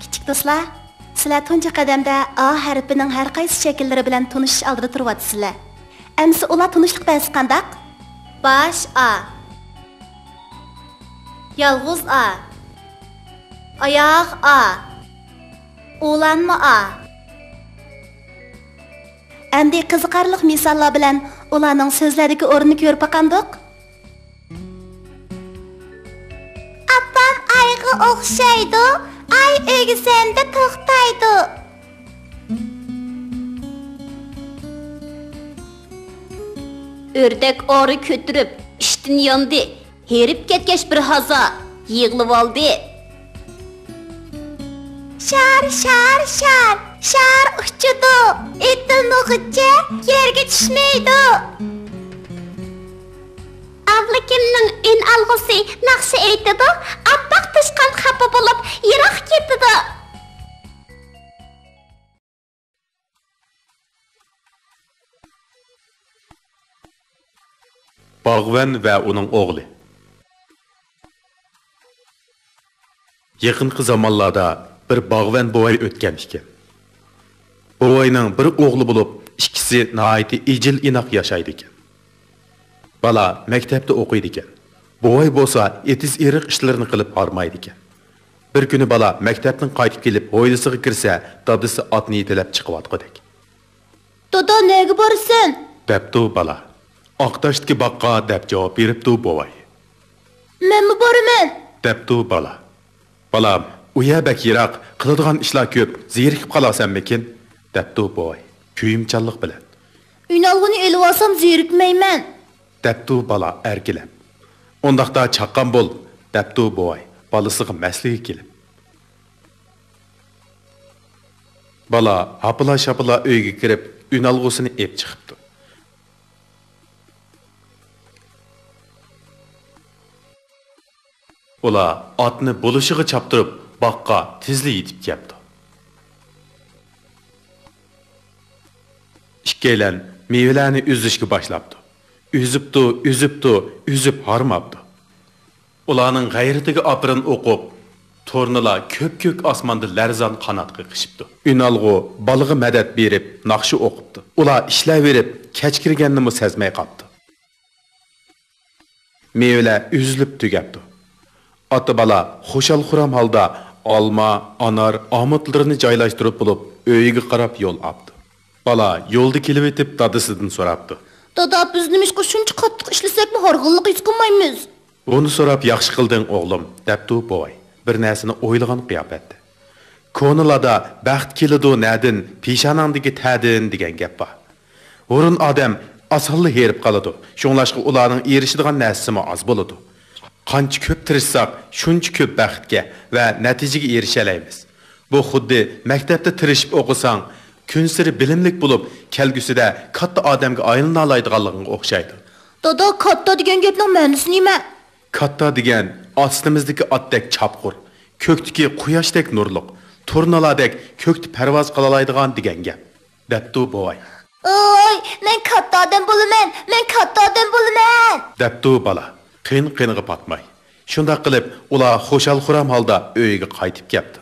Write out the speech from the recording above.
Kichik do'stlar, sizlar tunji qadamda A harfining har qaysi shakllari bilan tunishish oldida turibsizlar. Endi ular tunishlik basi qandaq? Bosh A, yolg'iz A, oyoq A, ulanma A. Endi qiziqarli misollar bilan ularning so'zlaridagi o'rnini ko'rib baqandiq. Apam ayga o'xshaydi, ay o'gisanda to'xtaydi. Ördek ori ko'tirib, ishtin yondi, herib ketgach bir haza, yig'lib oldi. Şar, şar, şar, şar uçudu. Etin uğuca yerge düşmeydi. Avlikimning ün algısı naqşı eytidi. Appaq tışqan xapa bolup yiroq ketidi. Bağvan və onun oğlu. Yaqinqi zamanlarda bir bağvan boğay ötken iken. Boğayning bir oğlu bulup, ikisi naiti icil inaq yaşaydı iken. Bala mektepte okuydu iken. Boğay bolsa etiz eriq işlerini qilib harmaydı iken. Bir günü bala mektepten qaytib kelip hoylisiga kirse, dadısı atını yetelep çıqıp atqıdak. Dodo nega borsan? Deptu bala. Aqtashdagi baqqa deb javob beribdi boğay. Men mi boraman? Deptu bala. Balam, uya bak yiroq, qiladigan ishlar ko'p, zerikib qolasanmikin? Deptu boğay. Kuyimchanlik bilan. Ünalg'ini elib olsam zerikmayman. Deptu bala erkilab. Ondaqda chaqqan bol, deptu boğay. Balasiga masliga kelib. Bala hapila-shapila uyga kirib, ünalg'usini ep chiqibdi. Ular atni bo'lishiga chaptirib, baqqa tezli yetib keldi. İkkilan meyvelarni üzishga boshlabdi. Üzüp harmabdi. Ularning g'ayratiga aprin o'qib, to'rnilar ko'k osmonda larzon qanotga qishibdi. Ünalg'u balig'i madad berib, naqshi o'qibdi. Ular ishlayverib, kech kirganini sezmay qoldi. Meyvelar üzülib tugabdi. Ata bala xo'shal-xuram holda olma, anar, omutlarini joylashtirib bo'lib, uyiga qarab yo'l oldi. Bala yo'lda kelib etib dadasidan so'rabdi. Dada, biz nimishqa shuncha qattiq ishlasakmi horg'inlik his qilmaymiz? Buni so'rab yaxshi qilding o'g'lim, debdi boy. Bir narsani o'ylagan qiyofatda. Ko'nilada baxt keladi nadin, peshonangdagi ta'din degan gap bor. O'rin odam asonli herib qoladi. Shunlashqa ularning erishadigan narsasi oz bo'ladi. Qancha ko'p tirishsak, shuncha ko'p baxtga va natijaga erisha olamiz. Bu xuddi maktabda tirishib o'qisang, kun siri bilimlik bo'lib, kelgusida katta odamga aylana oladiganligiga o'xshaydi. Dada, katta degan gapning ma'nosi nima? Katta degan ostimizdagi otdek chapqur, ko'kdagi quyoshdek nurliq, turnalardek ko'kda parvoz qila oladigan degan gap. Debdi boy. Oy, men katta odam bo'laman. Debdi bala. Qiyniga patmay. Shunda qilib, ular xo'shal-xuram holda uyiga qaytib keldi.